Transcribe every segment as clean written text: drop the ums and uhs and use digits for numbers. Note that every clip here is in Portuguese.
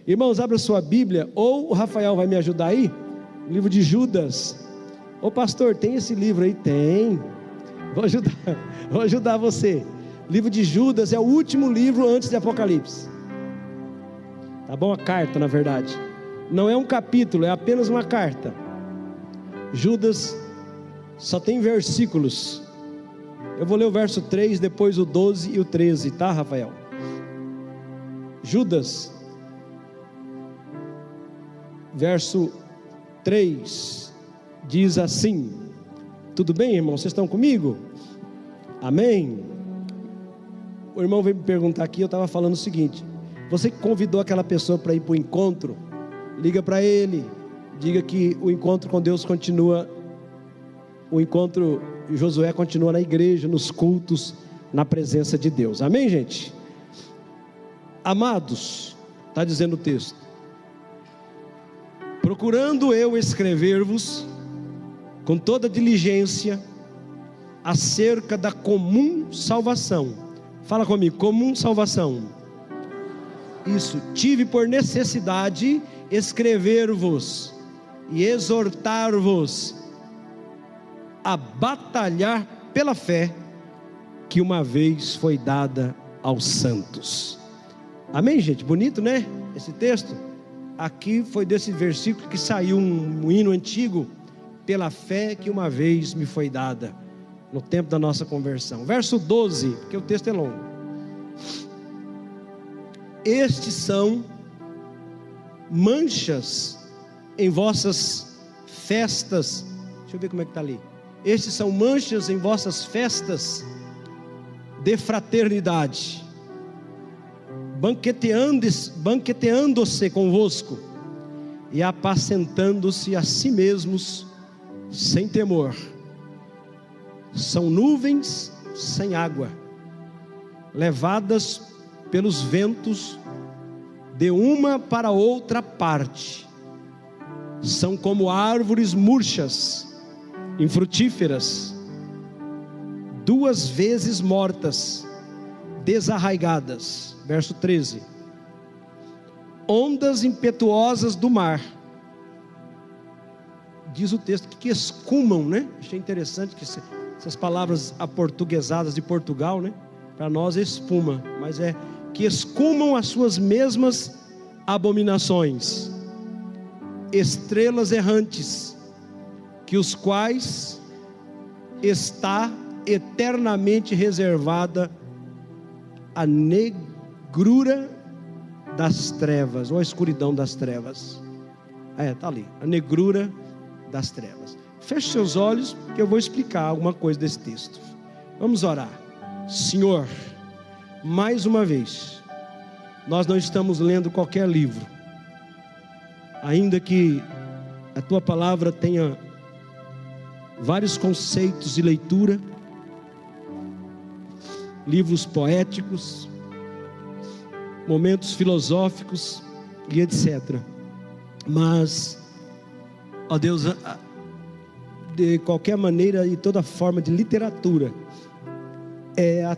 Irmãos, abra sua Bíblia, ou o Rafael vai me ajudar aí, o livro de Judas. Ô pastor, tem esse livro aí? Tem. Vou ajudar você. O livro de Judas é o último livro antes de Apocalipse. Tá bom? A carta, na verdade. Não é um capítulo, é apenas uma carta. Judas só tem versículos. Eu vou ler o verso 3, depois o 12 e o 13, tá, Rafael? Judas, verso 3, diz assim. Tudo bem, irmão? Vocês estão comigo? Amém? O irmão veio me perguntar aqui, eu estava falando o seguinte: você que convidou aquela pessoa para ir para o encontro, liga para ele, diga que o encontro com Deus continua, o encontro de Josué continua na igreja, nos cultos, na presença de Deus. Amém, gente? Amados, está dizendo o texto: procurando eu escrever-vos com toda diligência acerca da comum salvação. Fala comigo, comum salvação. Isso, tive por necessidade escrever-vos e exortar-vos a batalhar pela fé que uma vez foi dada aos santos. Amém, gente? Bonito, né? Esse texto. Aqui foi desse versículo que saiu um hino antigo: pela fé que uma vez me foi dada, no tempo da nossa conversão. Verso 12, porque o texto é longo. Estes são manchas em vossas festas. Deixa eu ver como é que está ali. Estes são manchas em vossas festas de fraternidade, banqueteando-se convosco e apacentando-se a si mesmos sem temor. São nuvens sem água, levadas pelos ventos de uma para outra parte. São como árvores murchas, infrutíferas, duas vezes mortas, desarraigadas. Verso 13. Ondas impetuosas do mar, diz o texto, que escumam, né? Achei interessante que essas palavras aportuguesadas de Portugal, né? Para nós é espuma, mas é que escumam as suas mesmas abominações. Estrelas errantes, que os quais está eternamente reservada a negrura das trevas, ou a escuridão das trevas. Está ali, a negrura das trevas. Feche seus olhos, que eu vou explicar alguma coisa desse texto. Vamos orar. Senhor, mais uma vez, nós não estamos lendo qualquer livro, ainda que a tua palavra tenha vários conceitos de leitura, livros poéticos, momentos filosóficos e etc. Mas, ó Deus, de qualquer maneira e toda forma de literatura, é a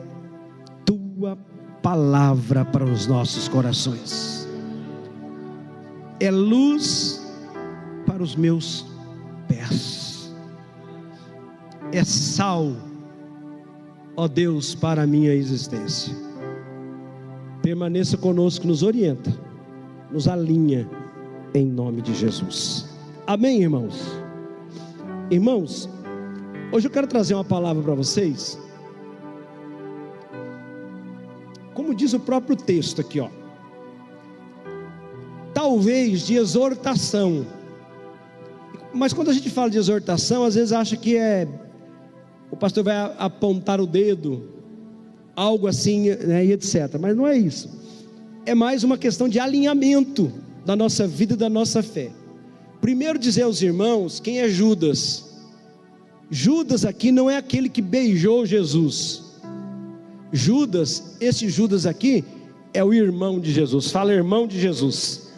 tua palavra para os nossos corações, é luz para os meus pés, é sal, ó Deus, para a minha existência. Permaneça conosco, nos orienta, nos alinha, em nome de Jesus. Amém, irmãos? Irmãos, hoje eu quero trazer uma palavra para vocês, como diz o próprio texto aqui, ó, talvez de exortação. Mas quando a gente fala de exortação, às vezes acha que o pastor vai apontar o dedo, algo assim, né, e etc. Mas não é isso. É mais uma questão de alinhamento da nossa vida e da nossa fé. Primeiro dizer aos irmãos quem é Judas. Judas aqui não é aquele que beijou Jesus. Judas, esse Judas aqui é o irmão de Jesus. Fala, irmão de Jesus.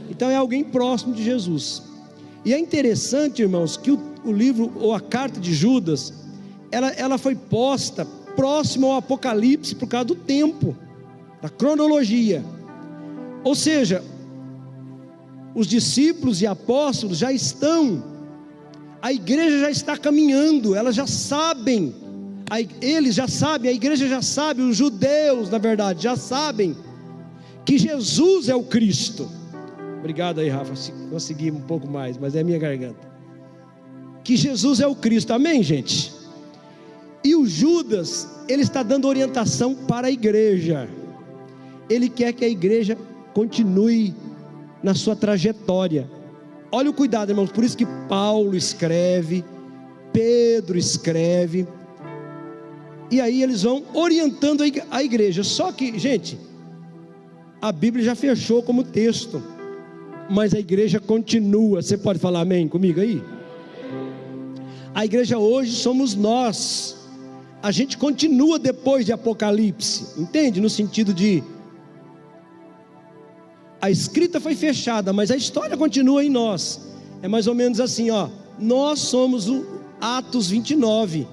Então é alguém próximo de Jesus. E é interessante, irmãos, que o livro ou a carta de Judas, ela foi posta próximo ao Apocalipse por causa do tempo, da cronologia. Ou seja, os discípulos e apóstolos já estão, a igreja já está caminhando, elas já sabem, eles já sabem, a igreja já sabe, os judeus na verdade já sabem que Jesus é o Cristo. Obrigado aí, Rafa, consegui um pouco mais, mas é a minha garganta. Que Jesus é o Cristo, amém, gente? E o Judas, ele está dando orientação para a igreja. Ele quer que a igreja continue na sua trajetória. Olha o cuidado, irmãos, por isso que Paulo escreve, Pedro escreve, e aí eles vão orientando a igreja. Só que, gente, a Bíblia já fechou como texto, mas a igreja continua. Você pode falar amém comigo aí? A igreja hoje somos nós. A gente continua depois de Apocalipse, entende? No sentido de, a escrita foi fechada, mas a história continua em nós. É mais ou menos assim, ó. Nós somos o Atos 29,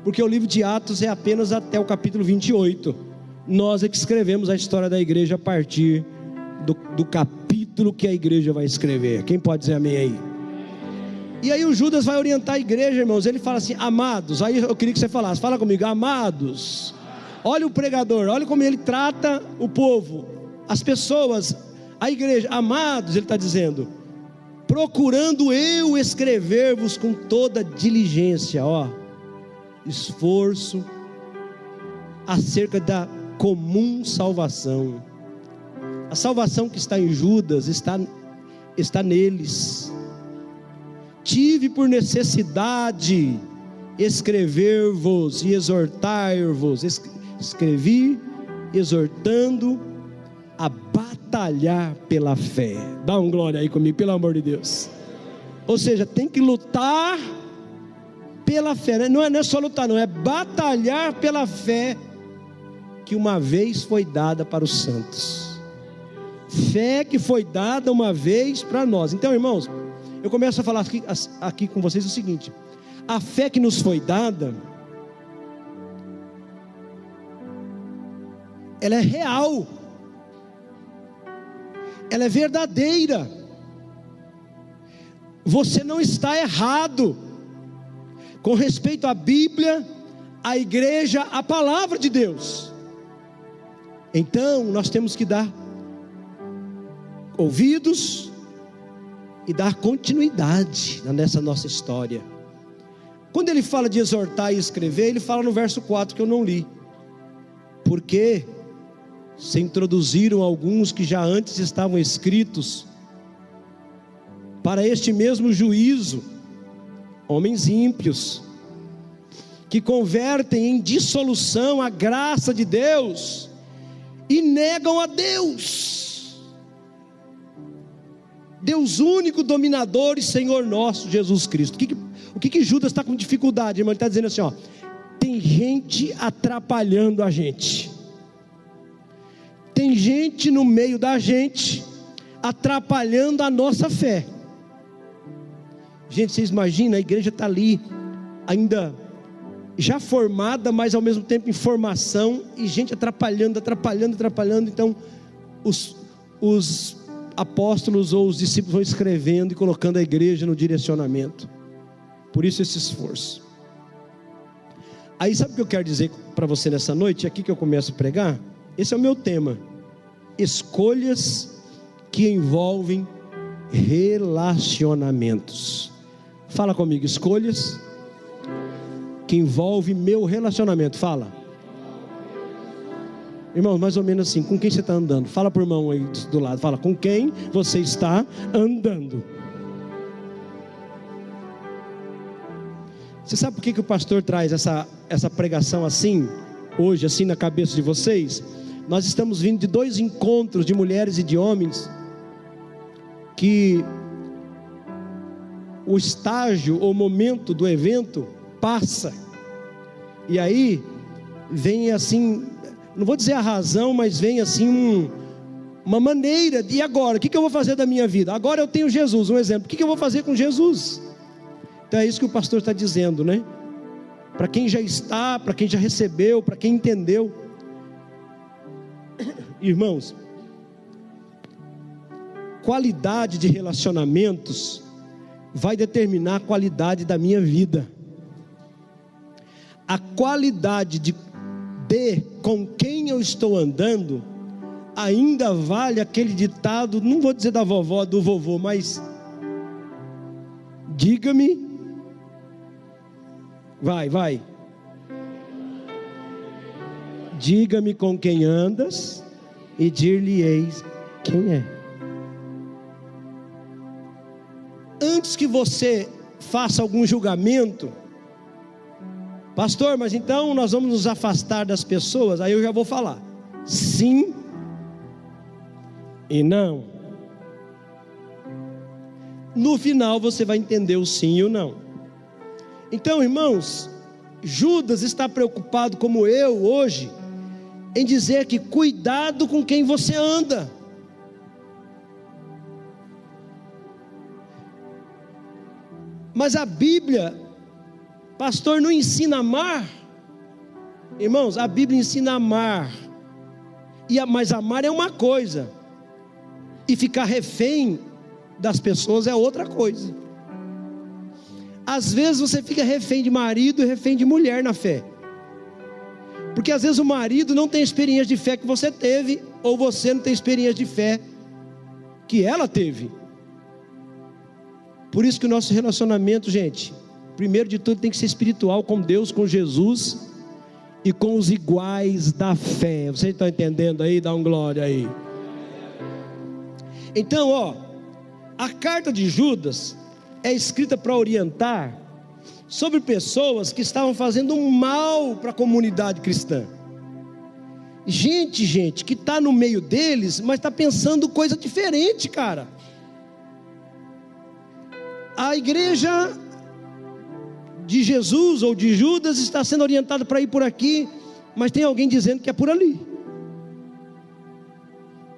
porque o livro de Atos é apenas até o capítulo 28. Nós é que escrevemos a história da igreja a partir do capítulo que a igreja vai escrever. Quem pode dizer amém aí? E aí o Judas vai orientar a igreja, irmãos. Ele fala assim, amados. Aí eu queria que você falasse, fala comigo, amados. Olha o pregador, olha como ele trata o povo, as pessoas, a igreja. Amados, ele está dizendo, procurando eu escrever-vos com toda diligência, ó, esforço, acerca da comum salvação. A salvação que está em Judas está neles. Tive por necessidade escrever-vos e exortar-vos. Escrevi exortando a batalhar pela fé. Dá um glória aí comigo, pelo amor de Deus. Ou seja, tem que lutar pela fé. Não é só lutar, não, é batalhar pela fé que uma vez foi dada para os santos. Fé que foi dada uma vez para nós. Então, irmãos, eu começo a falar aqui com vocês o seguinte: a fé que nos foi dada, ela é real, ela é verdadeira. Você não está errado com respeito à Bíblia, à igreja, à palavra de Deus. Então nós temos que dar ouvidos e dar continuidade nessa nossa história. Quando ele fala de exortar e escrever, ele fala no verso 4 que eu não li, porque se introduziram alguns que já antes estavam escritos para este mesmo juízo, homens ímpios, que convertem em dissolução a graça de Deus e negam a Deus, Deus único, dominador e Senhor nosso Jesus Cristo. O que Judas está com dificuldade, irmão? Ele está dizendo assim, ó, tem gente atrapalhando a gente, tem gente no meio da gente atrapalhando a nossa fé. Gente, vocês imaginam, a igreja está ali ainda já formada, mas ao mesmo tempo em formação, e gente atrapalhando. Então os apóstolos ou os discípulos vão escrevendo e colocando a igreja no direcionamento. Por isso esse esforço. Aí sabe o que eu quero dizer para você nessa noite? É aqui que eu começo a pregar. Esse é o meu tema: escolhas que envolvem relacionamentos. Fala comigo, escolhas que envolvem meu relacionamento. Fala, irmão, mais ou menos assim, com quem você está andando? Fala para o irmão aí do lado, fala, com quem você está andando? Você sabe por que o pastor traz essa pregação assim, hoje, assim na cabeça de vocês? Nós estamos vindo de 2 encontros de mulheres e de homens, que o estágio ou momento do evento passa, e aí vem assim, não vou dizer a razão, mas vem assim uma maneira de, e agora? O que eu vou fazer da minha vida? Agora eu tenho Jesus, um exemplo, o que eu vou fazer com Jesus? Então é isso que o pastor está dizendo, né? Para quem já está, para quem já recebeu, para quem entendeu. Irmãos, qualidade de relacionamentos vai determinar a qualidade da minha vida. A qualidade de com quem eu estou andando ainda vale aquele ditado, não vou dizer da vovó, do vovô, mas diga-me, vai, diga-me com quem andas e dir-lhe-eis quem é. Antes que você faça algum julgamento, pastor, mas então nós vamos nos afastar das pessoas? Aí eu já vou falar sim e não. No final você vai entender o sim e o não. Então, irmãos, Judas está preocupado, como eu hoje, em dizer que cuidado com quem você anda. Mas a Bíblia, pastor, não ensina a amar. Irmãos, a Bíblia ensina a amar. Mas amar é uma coisa, e ficar refém das pessoas é outra coisa. Às vezes você fica refém de marido e refém de mulher na fé, porque às vezes o marido não tem experiência de fé que você teve, ou você não tem experiência de fé que ela teve. Por isso que o nosso relacionamento, gente, primeiro de tudo tem que ser espiritual, com Deus, com Jesus e com os iguais da fé. Vocês estão entendendo aí? Dá um glória aí. Então, a carta de Judas é escrita para orientar sobre pessoas que estavam fazendo um mal para a comunidade cristã. Gente que está no meio deles, mas está pensando coisa diferente, cara. A igreja de Jesus ou de Judas está sendo orientada para ir por aqui, mas tem alguém dizendo que é por ali.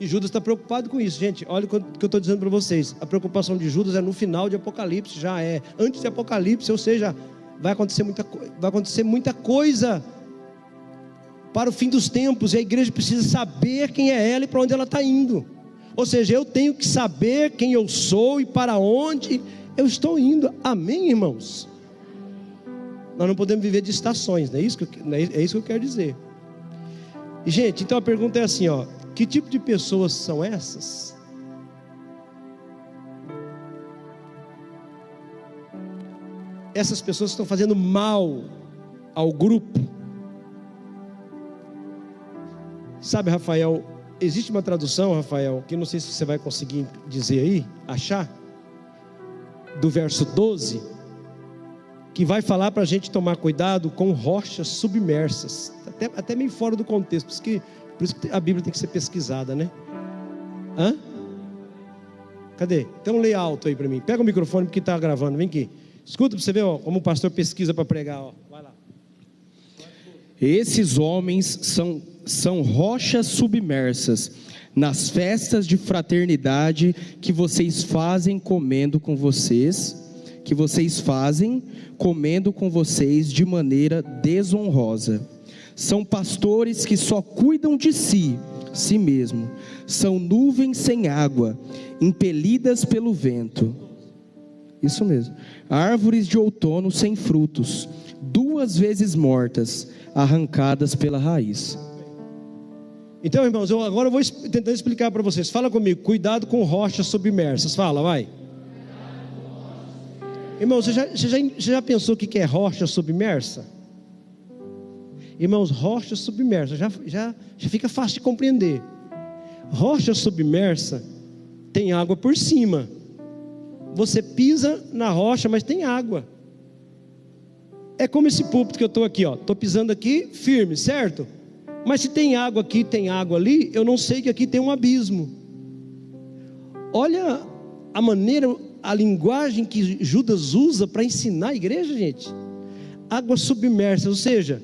E Judas está preocupado com isso, gente. Olha o que eu estou dizendo para vocês. A preocupação de Judas é no final de Apocalipse, já é antes de Apocalipse, ou seja, vai acontecer muita coisa para o fim dos tempos, e a igreja precisa saber quem é ela e para onde ela está indo. Ou seja, eu tenho que saber quem eu sou e para onde eu estou indo. Amém, irmãos? Nós não podemos viver de estações, não é isso que eu quero dizer. E, gente, então a pergunta é assim, que tipo de pessoas são essas? Essas pessoas estão fazendo mal ao grupo. Sabe, Rafael, existe uma tradução, Rafael, que não sei se você vai conseguir dizer aí, achar, do verso 12, que vai falar para a gente tomar cuidado com rochas submersas, até meio fora do contexto, por isso que a Bíblia tem que ser pesquisada, né? Cadê? Então lê alto aí para mim, pega o microfone porque está gravando, vem aqui, escuta para você ver como o pastor pesquisa para pregar, vai lá. Esses homens são rochas submersas nas festas de fraternidade que vocês fazem comendo com vocês de maneira desonrosa. São pastores que só cuidam de si mesmo. São nuvens sem água, impelidas pelo vento. Isso mesmo. Árvores de outono sem frutos, 2 vezes mortas, arrancadas pela raiz. Então, irmãos, agora eu vou tentar explicar para vocês. Fala comigo, cuidado com rochas submersas. Fala, vai. Irmãos, você já pensou o que é rocha submersa? Irmãos, rocha submersa, já fica fácil de compreender. Rocha submersa tem água por cima. Você pisa na rocha, mas tem água. É como esse púlpito que eu estou aqui, estou pisando aqui firme, certo? Mas se tem água aqui, tem água ali, eu não sei que aqui tem um abismo. Olha a maneira, a linguagem que Judas usa para ensinar a igreja, gente. Água submersa, ou seja,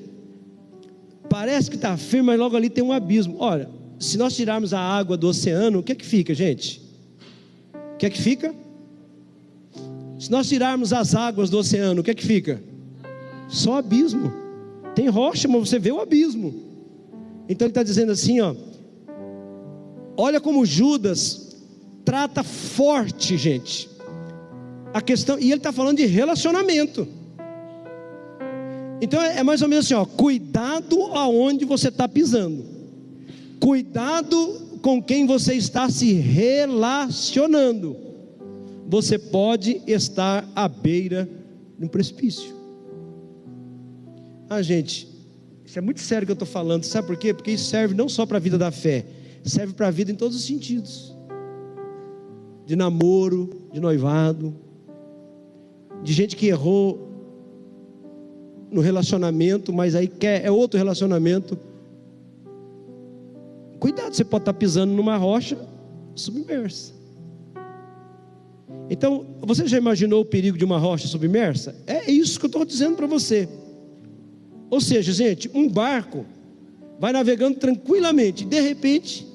parece que está firme, mas logo ali tem um abismo. Olha, se nós tirarmos a água do oceano, o que é que fica, gente? O que é que fica? Se nós tirarmos as águas do oceano, o que é que fica? Só abismo. Tem rocha, mas você vê o abismo. Então ele está dizendo assim, olha como Judas trata forte, gente, a questão, e ele está falando de relacionamento. Então é mais ou menos assim, ó, cuidado aonde você está pisando, cuidado com quem você está se relacionando. Você pode estar à beira de um precipício. Gente, isso é muito sério que eu estou falando, sabe por quê? Porque isso serve não só para a vida da fé, serve para a vida em todos os sentidos, de namoro, de noivado, de gente que errou no relacionamento, mas aí é outro relacionamento. Cuidado, você pode estar pisando numa rocha submersa. Então, você já imaginou o perigo de uma rocha submersa? É isso que eu estou dizendo para você. Ou seja, gente, um barco vai navegando tranquilamente, de repente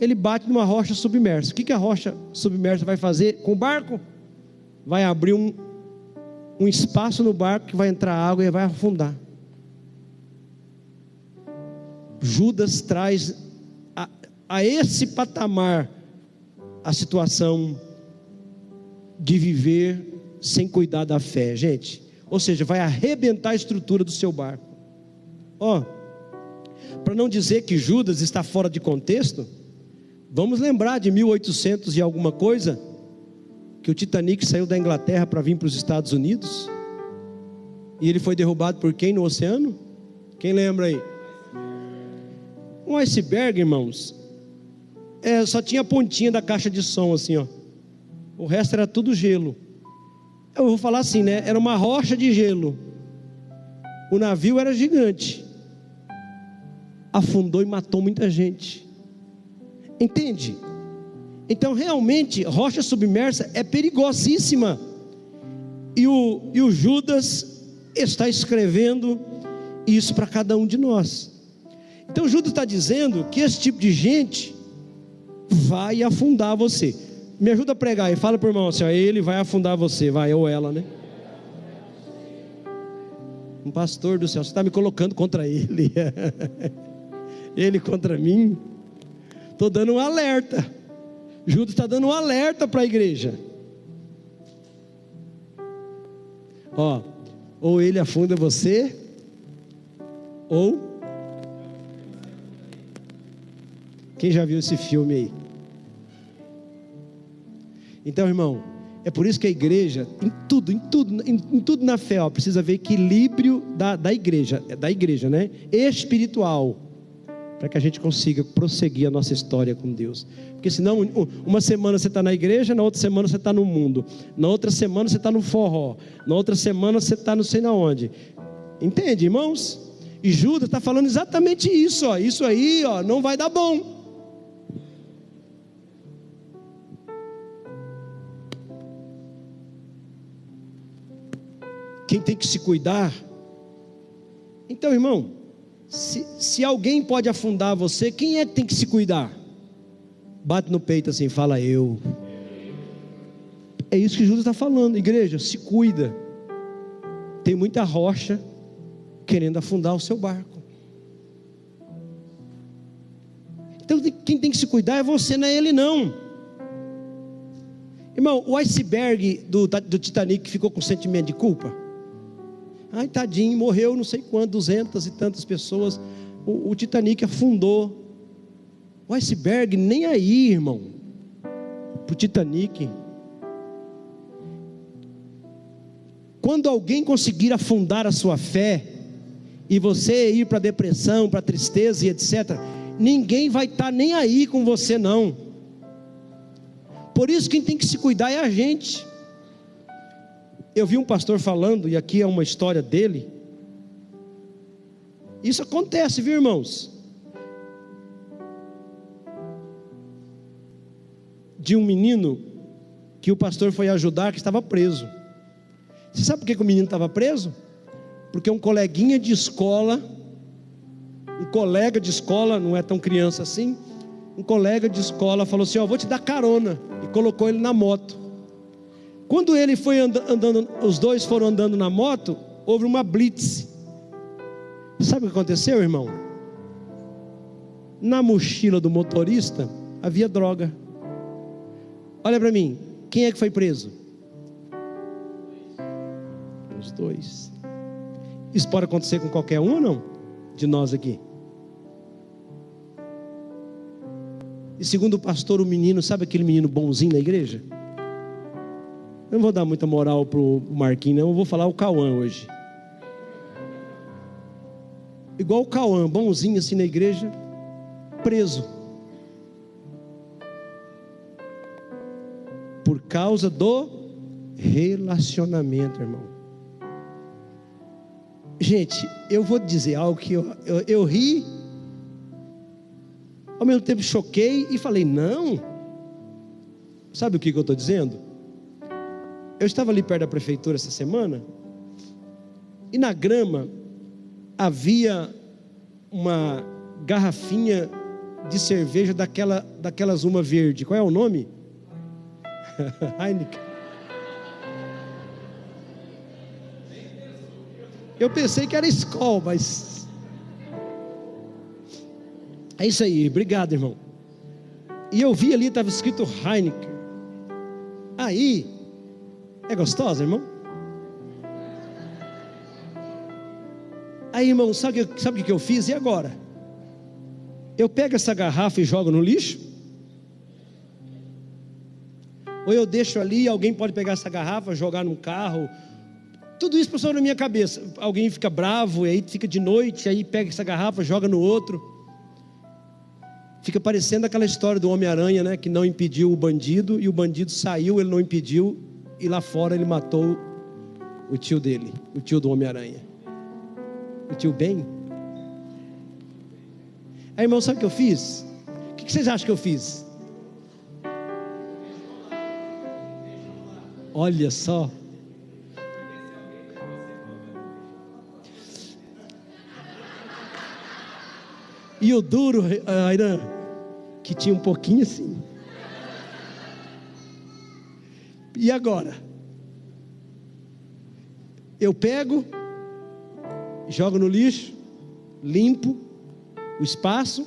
ele bate numa rocha submersa. O que a rocha submersa vai fazer com o barco? Vai abrir um espaço no barco que vai entrar água e vai afundar. Judas traz a esse patamar a situação de viver sem cuidar da fé, gente. Ou seja, vai arrebentar a estrutura do seu barco. Para não dizer que Judas está fora de contexto, vamos lembrar de 1800 e alguma coisa, que o Titanic saiu da Inglaterra para vir para os Estados Unidos, e ele foi derrubado por quem no oceano? Quem lembra aí? Um iceberg, irmãos, só tinha a pontinha da caixa de som assim, ó. O resto era tudo gelo. Eu vou falar assim, né? Era uma rocha de gelo. O navio era gigante, afundou e matou muita gente. Entende? Então realmente rocha submersa é perigosíssima. E o Judas está escrevendo isso para cada um de nós. Então Judas está dizendo que esse tipo de gente vai afundar você. Me ajuda a pregar e fala para o irmão assim, ó, ele vai afundar você, vai, ou ela, né? Um pastor do céu, você está me colocando contra ele. Ele contra mim. Estou dando um alerta. Judas está dando um alerta para a igreja. Ou ele afunda você, ou quem já viu esse filme aí? Então, irmão, é por isso que a igreja, em tudo na fé, precisa haver equilíbrio da igreja, né? Espiritual, para que a gente consiga prosseguir a nossa história com Deus. Porque senão, uma semana você está na igreja, na outra semana você está no mundo, na outra semana você está no forró, na outra semana você está não sei na onde. Entende, irmãos? E Judas está falando exatamente isso, isso aí, não vai dar bom. Quem tem que se cuidar? Então, irmão, se alguém pode afundar você, quem é que tem que se cuidar? Bate no peito assim, fala eu. É isso que Judas está falando. Igreja, se cuida. Tem muita rocha querendo afundar o seu barco. Então quem tem que se cuidar é você, não é ele não. Irmão, o iceberg do Titanic ficou com sentimento de culpa? Ai, tadinho, morreu não sei quanto, 200 e tantas pessoas. O Titanic afundou. O iceberg nem aí, irmão, para o Titanic. Quando alguém conseguir afundar a sua fé, e você ir para a depressão, para a tristeza e etc., ninguém vai estar nem aí com você não. Por isso quem tem que se cuidar é a gente. Eu vi um pastor falando, e aqui é uma história dele. Isso acontece, viu, irmãos? De um menino que o pastor foi ajudar, que estava preso. Você sabe por que o menino estava preso? Porque um coleguinha de escola, um colega de escola, não é tão criança assim, um colega de escola falou assim, vou te dar carona, e colocou ele na moto. Quando ele foi andando, os dois foram andando na moto, houve uma blitz. Sabe o que aconteceu, irmão? Na mochila do motorista havia droga. Olha para mim, quem é que foi preso? Os dois. Isso pode acontecer com qualquer um ou não? De nós aqui. E segundo o pastor, o menino, sabe aquele menino bonzinho na igreja? Eu não vou dar muita moral pro Marquinhos, não. Eu vou falar o Cauã hoje. Igual o Cauã, bonzinho assim na igreja, preso. Por causa do relacionamento, irmão. Gente, eu vou dizer algo que eu ri, ao mesmo tempo choquei e falei, não. Sabe o que eu estou dizendo? Eu estava ali perto da prefeitura essa semana, e na grama havia uma garrafinha de cerveja daquelas uma verde. Qual é o nome? Heineken. Eu pensei que era Skol, mas é isso aí, obrigado, irmão. E eu vi ali, estava escrito Heineken. Aí, é gostosa, irmão? Aí, irmão, sabe o que eu fiz? E agora? Eu pego essa garrafa e jogo no lixo? Ou eu deixo ali, alguém pode pegar essa garrafa, jogar num carro? Tudo isso passou na minha cabeça. Alguém fica bravo, e aí fica de noite, aí pega essa garrafa, joga no outro. Fica parecendo aquela história do Homem-Aranha, né? Que não impediu o bandido, e o bandido saiu, ele não impediu, e lá fora ele matou o tio dele, o tio do Homem-Aranha, o tio Ben. Aí, irmão, sabe o que eu fiz? O que vocês acham que eu fiz? Olha só. E o duro, Airan, que tinha um pouquinho assim. E agora? Eu pego, jogo no lixo, limpo o espaço,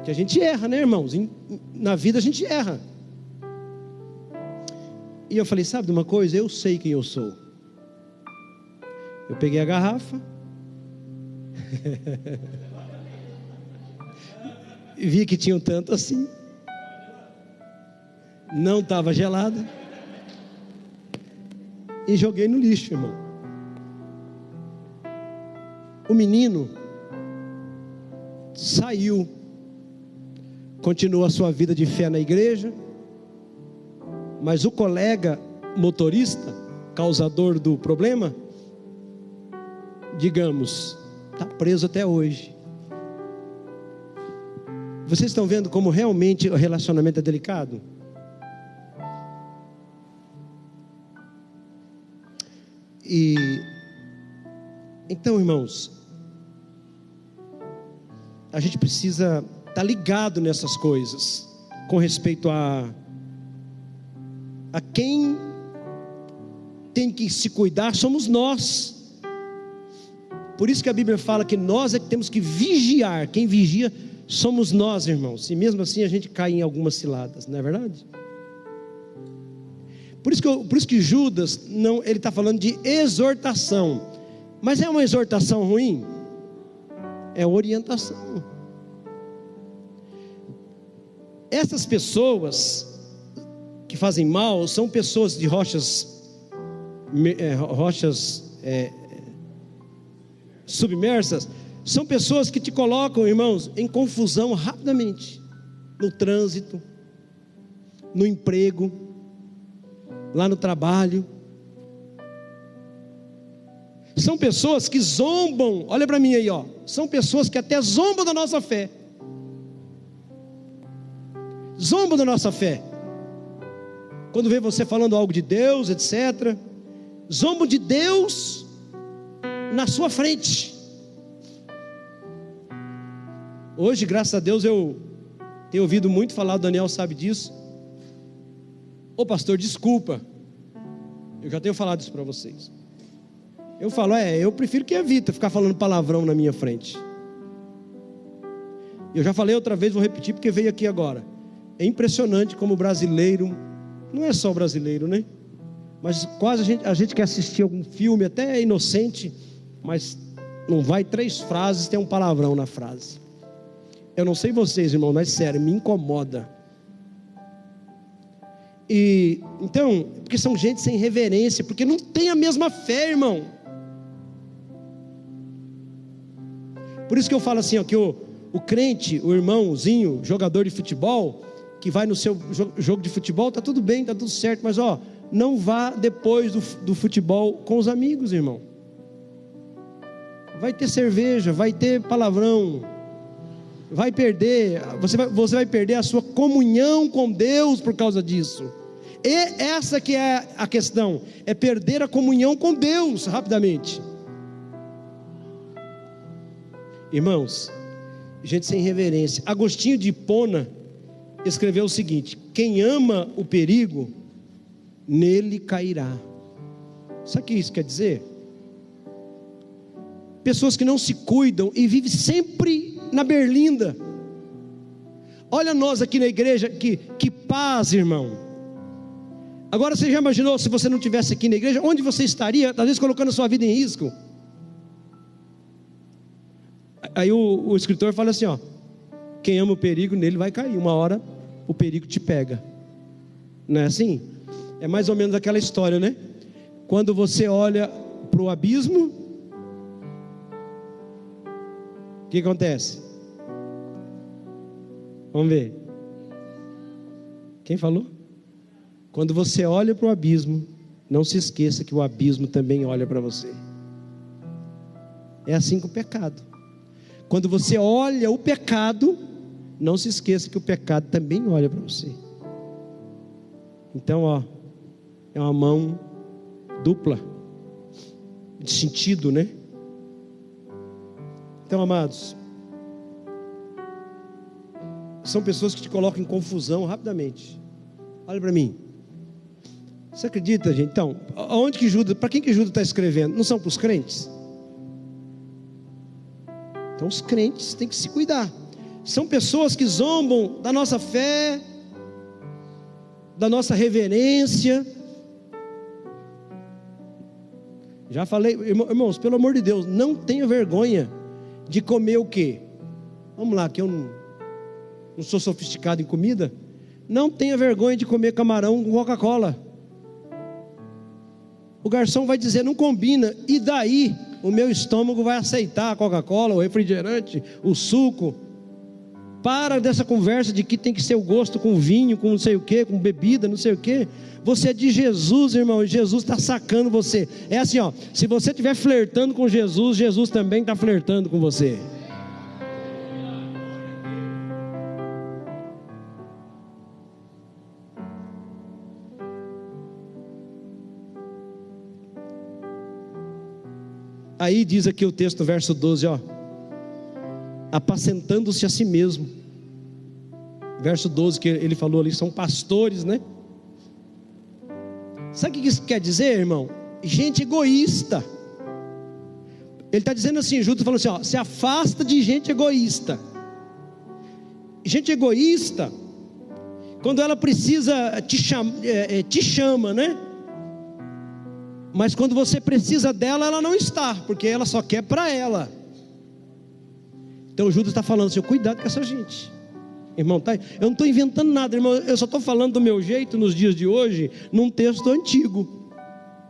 que a gente erra, né, irmãos? Na vida a gente erra. E eu falei, sabe de uma coisa? Eu sei quem eu sou. Eu peguei a garrafa, vi que tinha um tanto assim, não estava gelada, e joguei no lixo, irmão. O menino saiu, continuou a sua vida de fé na igreja, mas o colega motorista, causador do problema, digamos, está preso até hoje. Vocês estão vendo como realmente o relacionamento é delicado? E então, irmãos, a gente precisa estar ligado nessas coisas com respeito a quem tem que se cuidar somos nós. Por isso que a Bíblia fala que nós é que temos que vigiar. Quem vigia somos nós, irmãos. E mesmo assim a gente cai em algumas ciladas, não é verdade? Por isso que Judas, não, ele está falando de exortação. Mas é uma exortação ruim? É orientação. Essas pessoas que fazem mal são pessoas de rochas submersas. São pessoas que te colocam, irmãos, em confusão rapidamente, no trânsito, no emprego, lá no trabalho. São pessoas que zombam, olha para mim aí, ó. São pessoas que até zombam da nossa fé. Zombam da nossa fé. Quando vê você falando algo de Deus, etc. Zombam de Deus na sua frente. Hoje, graças a Deus, eu tenho ouvido muito falar, o Daniel sabe disso. Ô pastor, desculpa. Eu já tenho falado isso para vocês. Eu falo, eu prefiro que evita ficar falando palavrão na minha frente. Eu já falei outra vez, vou repetir porque veio aqui agora. É impressionante como o brasileiro, não é só o brasileiro, né? Mas quase a gente quer assistir algum filme, até é inocente, mas não vai 3 frases, tem um palavrão na frase. Eu não sei vocês, irmão, mas sério, me incomoda. E então, porque são gente sem reverência, porque não tem a mesma fé, irmão. Por isso que eu falo assim, ó, que o crente, o irmãozinho, jogador de futebol, que vai no seu jogo de futebol, tá tudo bem, tá tudo certo, mas ó, não vá depois do futebol com os amigos, irmão. Vai ter cerveja, vai ter palavrão, vai perder, você vai perder a sua comunhão com Deus por causa disso. E essa que é a questão, é perder a comunhão com Deus rapidamente. Irmãos, gente sem reverência. Agostinho de Hipona escreveu o seguinte: quem ama o perigo, nele cairá. Sabe o que isso quer dizer? Pessoas que não se cuidam e vivem sempre na berlinda. Olha nós aqui na igreja, que paz, irmão. Agora você já imaginou se você não estivesse aqui na igreja, onde você estaria, às vezes colocando a sua vida em risco? Aí o escritor fala assim, ó: quem ama o perigo, nele vai cair. Uma hora o perigo te pega. Não é assim? É mais ou menos aquela história, né? Quando você olha para o abismo, o que acontece? Vamos ver. Quem falou? Quando você olha para o abismo, não se esqueça que o abismo também olha para você. É assim com o pecado. Quando você olha o pecado, não se esqueça que o pecado também olha para você. Então, ó, é uma mão dupla, de sentido, né? Então, amados, são pessoas que te colocam em confusão rapidamente. Olha para mim. Você acredita, gente? Então, aonde que Judas, para quem que Judas está escrevendo? Não são para os crentes? Então os crentes têm que se cuidar. São pessoas que zombam da nossa fé, da nossa reverência. Já falei, irmãos, pelo amor de Deus, não tenha vergonha de comer o quê? Vamos lá, que eu não sou sofisticado em comida. Não tenha vergonha de comer camarão com Coca-Cola. O garçom vai dizer, não combina. E daí, o meu estômago vai aceitar a Coca-Cola, o refrigerante, o suco. Para dessa conversa de que tem que ser o gosto com vinho, com não sei o que, com bebida, não sei o que. Você é de Jesus, irmão, e Jesus está sacando você. É assim, ó, se você estiver flertando com Jesus, Jesus também está flertando com você. Aí diz aqui o texto, verso 12, ó: apacentando-se a si mesmo. Verso 12 que ele falou ali, são pastores, né? Sabe o que isso quer dizer, irmão? Gente egoísta. Ele está dizendo assim, Judas falou assim, ó: se afasta de gente egoísta. Gente egoísta, quando ela precisa, te chama, né? Mas quando você precisa dela, ela não está, porque ela só quer para ela. Então Judas está falando assim, cuidado com essa gente. Irmão, tá? Eu não estou inventando nada, irmão. Eu só estou falando do meu jeito nos dias de hoje, num texto antigo.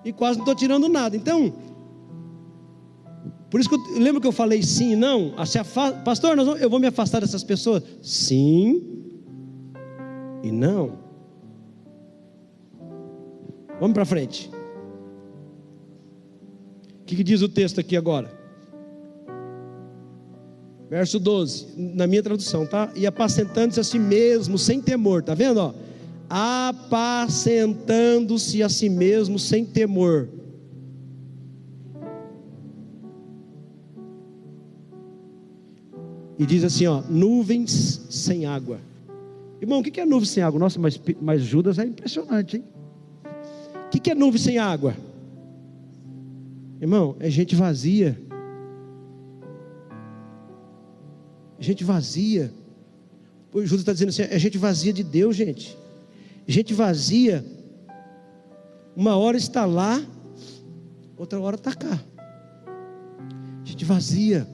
E quase não estou tirando nada. Então, por isso que lembra que eu falei sim e não? Pastor, eu vou me afastar dessas pessoas? Sim e não. Vamos para frente. O que diz o texto aqui agora? Verso 12, na minha tradução, tá? E apacentando-se a si mesmo sem temor, tá vendo, ó? Apacentando-se a si mesmo sem temor. E diz assim, ó: nuvens sem água. Irmão, o que é nuvem sem água? Nossa, mas Judas é impressionante, hein? O que é nuvem sem água? Irmão, é gente vazia. Gente vazia. O Judas está dizendo assim: é gente vazia de Deus, gente. Gente vazia, uma hora está lá, outra hora está cá. Gente vazia.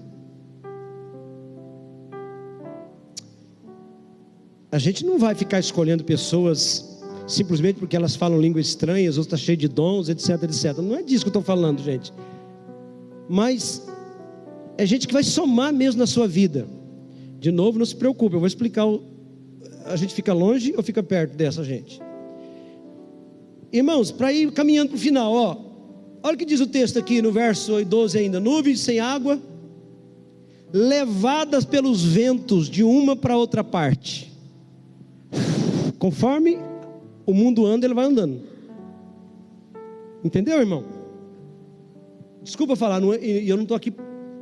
A gente não vai ficar escolhendo pessoas simplesmente porque elas falam línguas estranhas, ou está cheio de dons, etc, etc. Não é disso que eu estou falando, gente. Mas é gente que vai somar mesmo na sua vida. De novo, não se preocupe, eu vou explicar. A gente fica longe ou fica perto dessa gente? Irmãos, para ir caminhando para o final, olha o que diz o texto aqui no verso 12 ainda: nuvens sem água, levadas pelos ventos de uma para outra parte. Conforme o mundo anda, ele vai andando. Entendeu, irmão? Desculpa falar, eu não estou aqui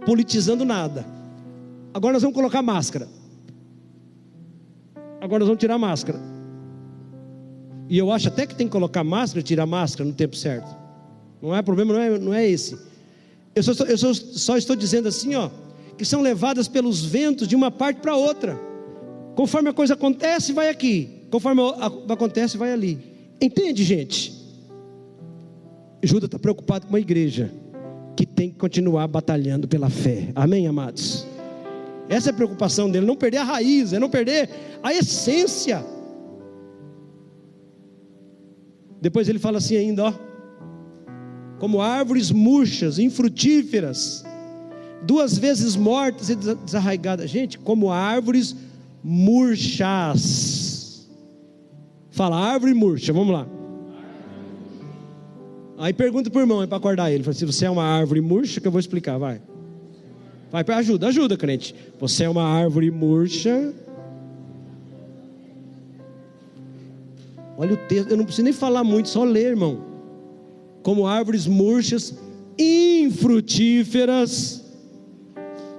politizando nada. Agora nós vamos colocar máscara. Agora nós vamos tirar máscara. E eu acho até que tem que colocar máscara e tirar máscara no tempo certo. Não é problema, não é esse. Eu só estou dizendo assim, que são levadas pelos ventos de uma parte para outra. Conforme a coisa acontece, vai aqui. Conforme acontece, vai ali. Entende, gente? Judas está preocupado com uma igreja que tem que continuar batalhando pela fé. Amém, amados? Essa é a preocupação dele, não perder a raiz, é não perder a essência. Depois ele fala assim ainda, como árvores murchas, infrutíferas, 2 vezes mortas e desarraigadas. Gente, como árvores murchas. Fala, árvore murcha, vamos lá. Aí pergunta para o irmão, para acordar ele. Fala, se você é uma árvore murcha, que eu vou explicar, vai, ajuda, crente. Você é uma árvore murcha. Olha o texto, eu não preciso nem falar muito, só ler, irmão. Como árvores murchas, infrutíferas.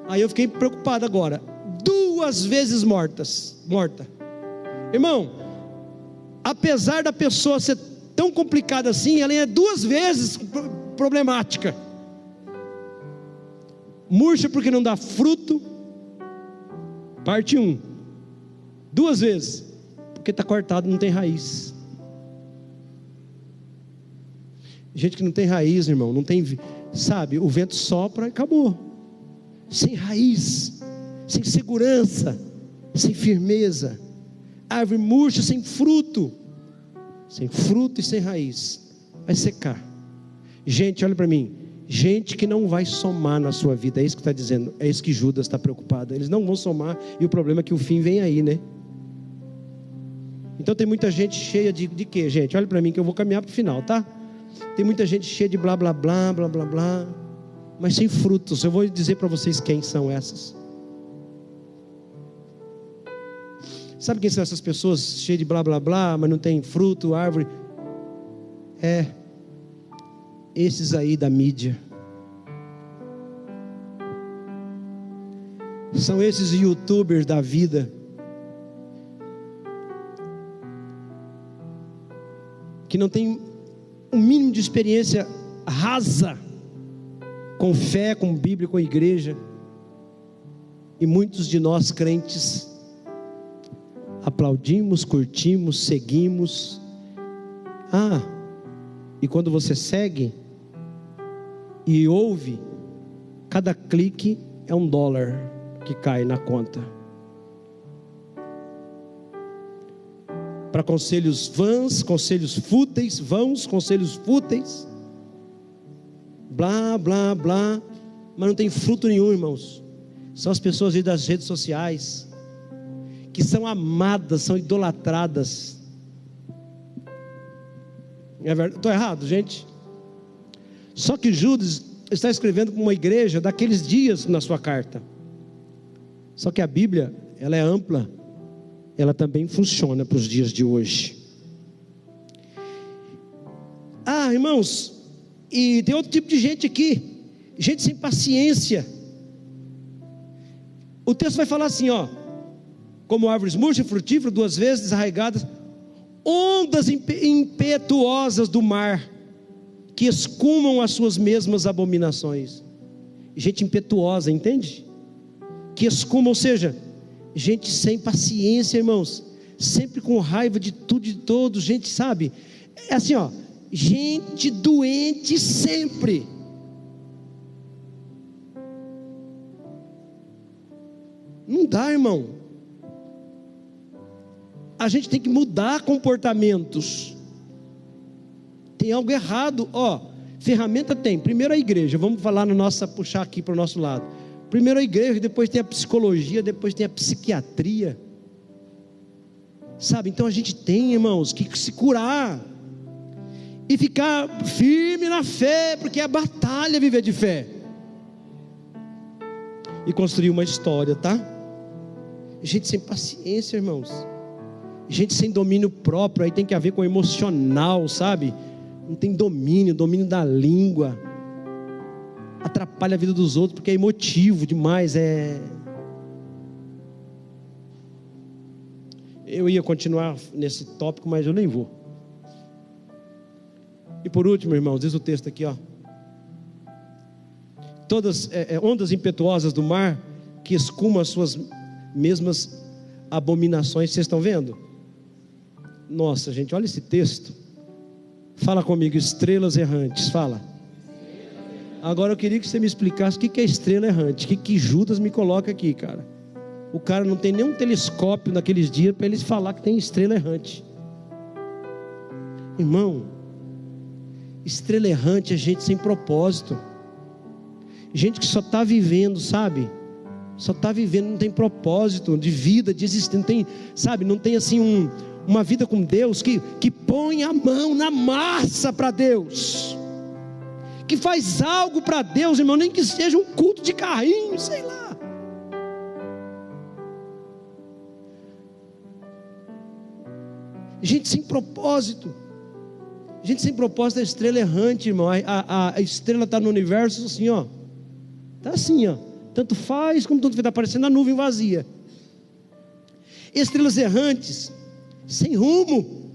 Aí eu fiquei preocupado agora. 2 vezes morta. Irmão, apesar da pessoa ser tão complicada assim, ela é 2 vezes problemática. Murcha porque não dá fruto. Parte 1. 2 vezes porque está cortado, não tem raiz. Gente que não tem raiz, irmão, não tem, sabe, o vento sopra e acabou. Sem raiz, sem segurança, sem firmeza. Árvore murcha, sem fruto e sem raiz, vai secar. Gente, olha para mim, gente que não vai somar na sua vida, é isso que está dizendo, é isso que Judas está preocupado. Eles não vão somar, e o problema é que o fim vem aí, né? Então tem muita gente cheia de quê, gente? Olha para mim que eu vou caminhar para o final, tá? Tem muita gente cheia de blá blá blá, blá blá blá, mas sem frutos. Eu vou dizer para vocês quem são essas. Sabe quem são essas pessoas cheias de blá blá blá, mas não tem fruto, árvore? Esses aí da mídia. São esses youtubers da vida, que não tem um mínimo de experiência rasa com fé, com Bíblia, com igreja. E muitos de nós crentes aplaudimos, curtimos, seguimos. E quando você segue e ouve, cada clique é $1 que cai na conta. Para conselhos vãs, conselhos fúteis, blá, blá, blá, mas não tem fruto nenhum, irmãos. São as pessoas aí das redes sociais, que são amadas, são idolatradas. Estou errado, gente? Só que Judas está escrevendo para uma igreja daqueles dias na sua carta. Só que a Bíblia, ela é ampla, ela também funciona para os dias de hoje. Irmãos, e tem outro tipo de gente aqui, gente sem paciência. O texto vai falar assim, como árvores murchas e frutíferas, 2 vezes desarraigadas, ondas impetuosas do mar, que escumam as suas mesmas abominações. Gente impetuosa, entende? Que escuma, ou seja, gente sem paciência, irmãos, sempre com raiva de tudo e de todos, gente, sabe, é assim, ó, gente doente sempre. Não dá, irmão. A gente tem que mudar comportamentos. Tem algo errado, ó. Ferramenta tem. Primeiro a igreja. Vamos falar puxar aqui para o nosso lado. Primeiro a igreja, depois tem a psicologia, depois tem a psiquiatria. Sabe? Então a gente tem, irmãos, que se curar e ficar firme na fé, porque é a batalha viver de fé. E construir uma história, tá? Gente sem paciência, irmãos. Gente sem domínio próprio. Aí tem que haver com o emocional, sabe? Não tem domínio da língua. Atrapalha a vida dos outros, porque é emotivo demais. Eu ia continuar nesse tópico, mas eu nem vou. E por último, irmãos, diz o texto aqui, ó. Todas ondas impetuosas do mar que escumam as suas mesmas abominações. Vocês estão vendo? Nossa, gente, olha esse texto. Fala comigo, estrelas errantes. Fala. Agora eu queria que você me explicasse o que é estrela errante. O que Judas me coloca aqui, cara? O cara não tem nem um telescópio naqueles dias para eles falar que tem estrela errante. Irmão, estrela errante é gente sem propósito. Gente que só está vivendo, sabe? Só está vivendo, não tem propósito de vida, de existência, não tem, sabe? Não tem assim uma vida com Deus que põe a mão na massa para Deus, que faz algo para Deus, irmão, nem que seja um culto de carrinho, sei lá. Gente sem propósito. Gente sem propósito é estrela errante, irmão. A estrela está no universo assim, ó. Está assim, ó. Tanto faz como tanto está parecendo a nuvem vazia. Estrelas errantes, sem rumo.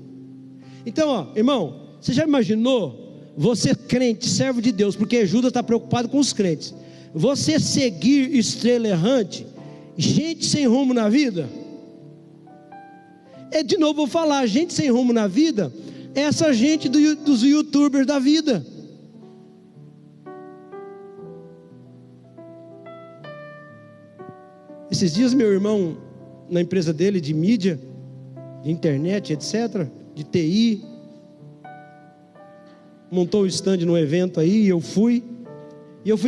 Então, ó, irmão, você já imaginou você crente, servo de Deus, porque Judas está preocupado com os crentes, você seguir estrela errante, gente sem rumo na vida? De novo vou falar, gente sem rumo na vida é essa gente dos youtubers da vida. Esses dias meu irmão, na empresa dele de mídia, de internet, etc., de TI, montou um stand num evento aí, eu fui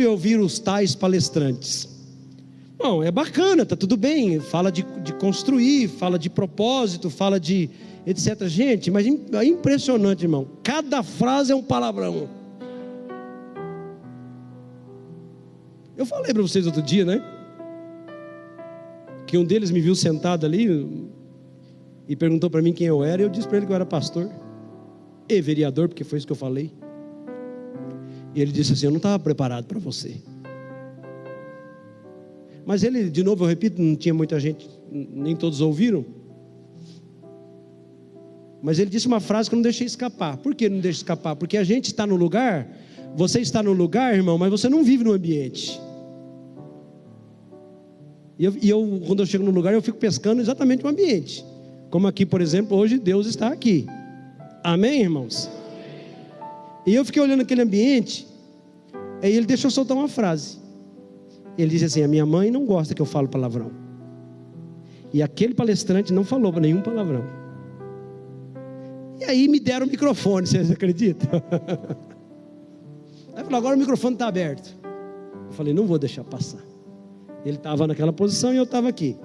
ouvir os tais palestrantes. Bom, é bacana, tá tudo bem, fala de construir, fala de propósito, fala de etc. Gente, mas é impressionante, irmão, cada frase é um palavrão. Eu falei para vocês outro dia, né? Que um deles me viu sentado ali e perguntou para mim quem eu era, e eu disse para ele que eu era pastor e vereador, porque foi isso que eu falei. E ele disse assim: eu não estava preparado para você. Mas ele, de novo eu repito, não tinha muita gente, nem todos ouviram, mas ele disse uma frase que eu não deixei escapar. Por que não deixa escapar? Porque a gente está no lugar, você está no lugar, irmão, mas você não vive no ambiente. E eu, quando eu chego no lugar, eu fico pescando exatamente o ambiente. Como aqui, por exemplo, hoje Deus está aqui. Amém, irmãos? E eu fiquei olhando aquele ambiente. Aí ele deixou soltar uma frase. Ele disse assim: a minha mãe não gosta que eu falo palavrão. E aquele palestrante não falou nenhum palavrão. E aí me deram o microfone, vocês acreditam? Aí falou: agora o microfone está aberto. Eu falei: não vou deixar passar. Ele estava naquela posição e eu estava aqui.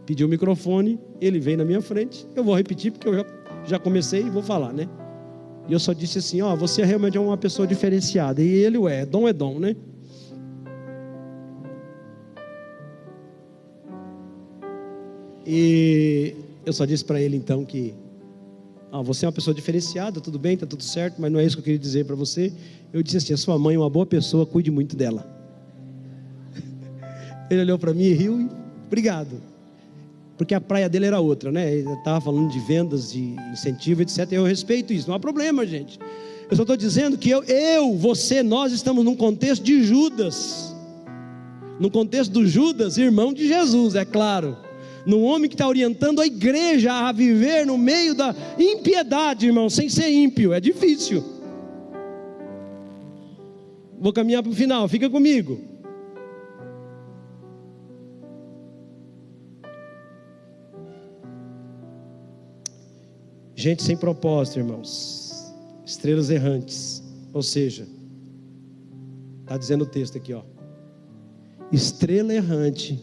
Pedi o microfone, ele veio na minha frente. Eu vou repetir porque eu já comecei e vou falar, né? E eu só disse assim: ó, você realmente é uma pessoa diferenciada. E ele é dom, né? E eu só disse para ele então que você é uma pessoa diferenciada, tudo bem, está tudo certo, mas não é isso que eu queria dizer para você. Eu disse assim: a sua mãe é uma boa pessoa, cuide muito dela. Ele olhou para mim e riu, e obrigado. Porque a praia dele era outra, né? Ele estava falando de vendas, de incentivo, etc. Eu respeito isso, não há problema, gente. Eu só estou dizendo que você, nós estamos num contexto de Judas. No contexto do Judas, irmão de Jesus, é claro. num homem que está orientando a igreja a viver no meio da impiedade, irmão, sem ser ímpio. É difícil. Vou caminhar para o final, fica comigo. Gente sem propósito, irmãos, estrelas errantes, ou seja, está dizendo o texto aqui, ó, estrela errante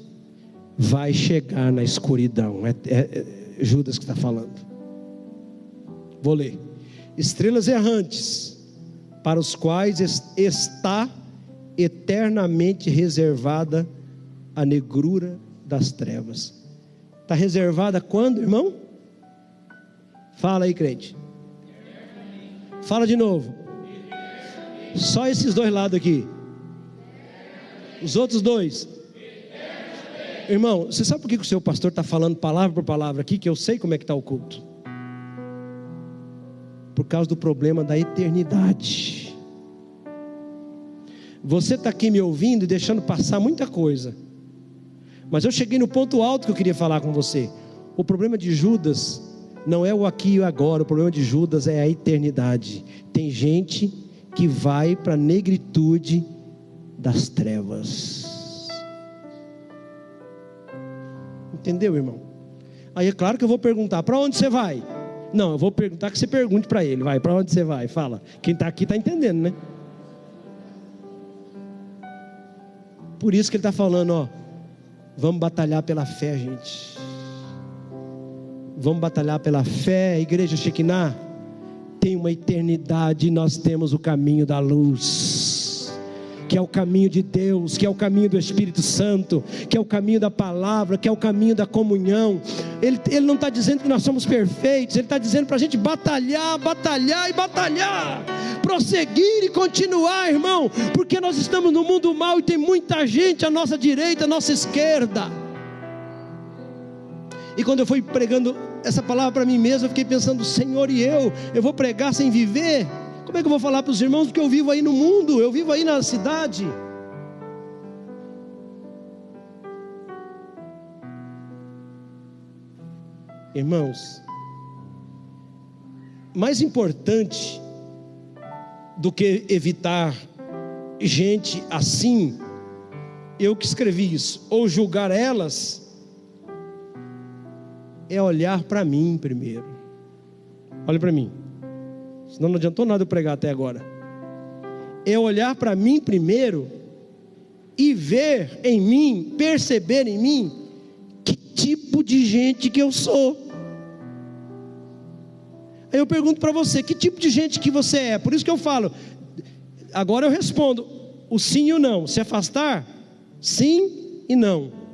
vai chegar na escuridão. É Judas que está falando. Vou ler. Estrelas errantes, para os quais está eternamente reservada a negrura das trevas. Está reservada quando, irmão? Fala aí, crente. Fala de novo. Só esses dois lados aqui. Os outros dois. Irmão, você sabe por que o seu pastor está falando palavra por palavra aqui? Que eu sei como é que está o culto. Por causa do problema da eternidade. Você está aqui me ouvindo e deixando passar muita coisa. Mas eu cheguei no ponto alto que eu queria falar com você. O problema de Judas não é o aqui e o agora. O problema de Judas é a eternidade. Tem gente que vai para a negritude das trevas. Entendeu, irmão? Aí é claro que eu vou perguntar: para onde você vai? Não, eu vou perguntar que você pergunte para ele. Vai, para onde você vai? Fala. Quem está aqui está entendendo, né? Por isso que ele está falando, ó, vamos batalhar pela fé, gente. Vamos batalhar pela fé. Igreja Shekinah tem uma eternidade e nós temos o caminho da luz, que é o caminho de Deus, que é o caminho do Espírito Santo, que é o caminho da palavra, que é o caminho da comunhão. Ele não está dizendo que nós somos perfeitos, ele está dizendo para a gente batalhar, batalhar e batalhar, prosseguir e continuar, irmão, porque nós estamos no mundo mal e tem muita gente à nossa direita, à nossa esquerda. E quando eu fui pregando essa palavra para mim mesmo, eu fiquei pensando: Senhor, e eu vou pregar sem viver? Como é que eu vou falar para os irmãos? Porque eu vivo aí no mundo, eu vivo aí na cidade. Irmãos, mais importante do que evitar gente assim, eu que escrevi isso, ou julgar elas, é olhar para mim primeiro. Olha para mim, senão não adiantou nada eu pregar até agora. É olhar para mim primeiro e ver em mim, perceber em mim que tipo de gente que eu sou. Aí eu pergunto para você: que tipo de gente que você é? Por isso que eu falo, agora eu respondo o sim e o não. Se afastar, sim e não.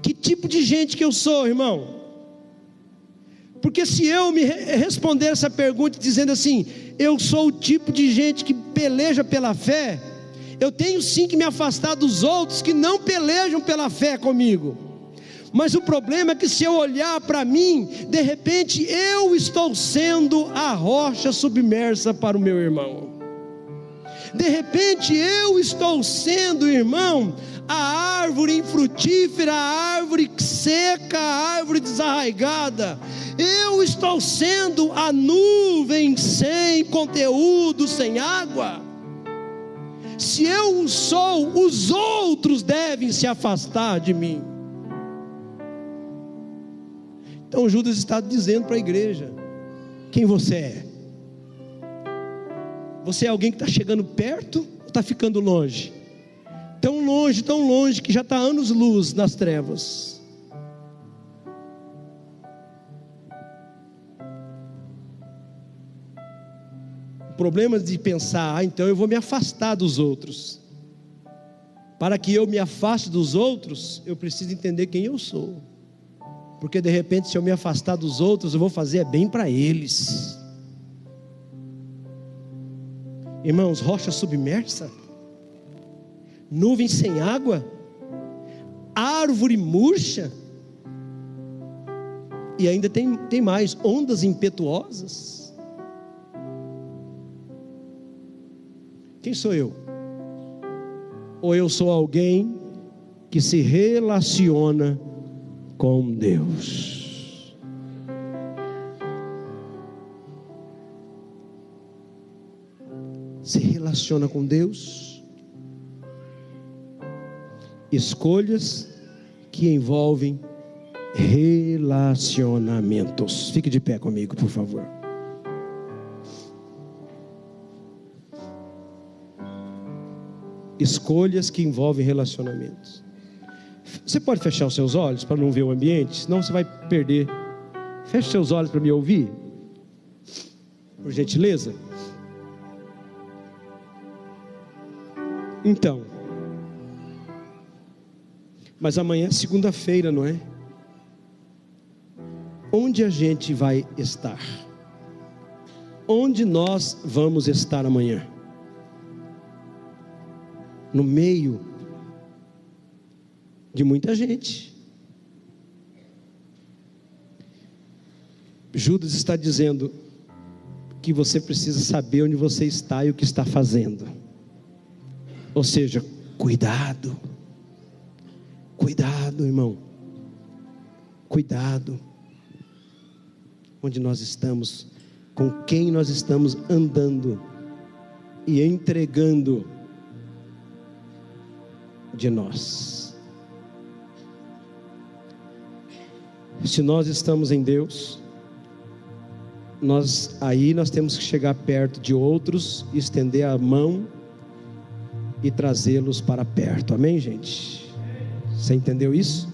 Que tipo de gente que eu sou, irmão? Porque se eu me responder essa pergunta dizendo assim: eu sou o tipo de gente que peleja pela fé, eu tenho sim que me afastar dos outros que não pelejam pela fé comigo. Mas o problema é que se eu olhar para mim, de repente eu estou sendo a rocha submersa para o meu irmão. De repente eu estou sendo, irmão, a árvore infrutífera, a árvore seca, a árvore desarraigada. Eu estou sendo a nuvem sem conteúdo, sem água. Se eu o sou, os outros devem se afastar de mim. Então Judas está dizendo para a igreja: quem você é? Você é alguém que está chegando perto ou está ficando longe? Tão longe que já está anos-luz nas trevas. O problema de pensar: então eu vou me afastar dos outros. Para que eu me afaste dos outros, eu preciso entender quem eu sou. Porque de repente, se eu me afastar dos outros, eu vou fazer bem para eles. Irmãos, rocha submersa, nuvem sem água, árvore murcha, e ainda tem mais, ondas impetuosas. Quem sou eu? Ou eu sou alguém que se relaciona com Deus. Se relaciona com Deus. Escolhas que envolvem relacionamentos. Fique de pé comigo, por favor. Escolhas que envolvem relacionamentos. Você pode fechar os seus olhos para não ver o ambiente? Senão você vai perder. Feche seus olhos para me ouvir, por gentileza. Então, mas amanhã é segunda-feira, não é? Onde a gente vai estar? Onde nós vamos estar amanhã? No meio de muita gente. Judas está dizendo que você precisa saber onde você está e o que está fazendo. Ou seja, cuidado. Cuidado, irmão. Cuidado. Onde nós estamos, com quem nós estamos andando e entregando de nós. Se nós estamos em Deus, nós temos que chegar perto de outros, estender a mão e trazê-los para perto. Amém, gente? Você entendeu isso?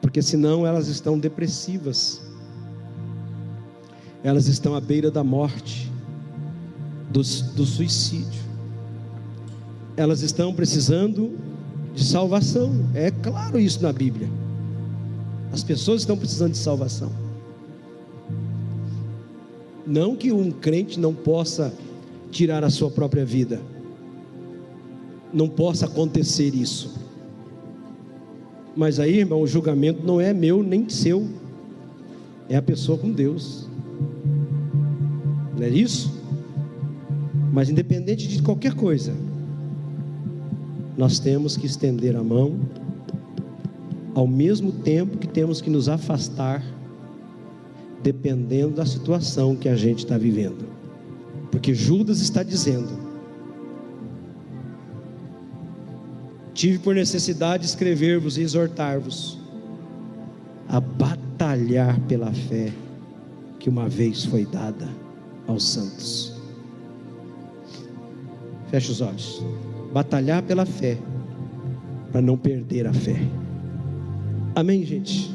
Porque senão elas estão depressivas, elas estão à beira da morte, do suicídio, elas estão precisando de salvação. É claro isso na Bíblia. As pessoas estão precisando de salvação. Não que um crente não possa tirar a sua própria vida, não possa acontecer isso, mas aí, irmão, o julgamento não é meu nem seu, é a pessoa com Deus, não é isso? Mas independente de qualquer coisa, nós temos que estender a mão, ao mesmo tempo que temos que nos afastar, dependendo da situação que a gente está vivendo. Porque Judas está dizendo: tive por necessidade escrever-vos e exortar-vos a batalhar pela fé que uma vez foi dada aos santos. Feche os olhos. Batalhar pela fé, para não perder a fé. Amém, gente?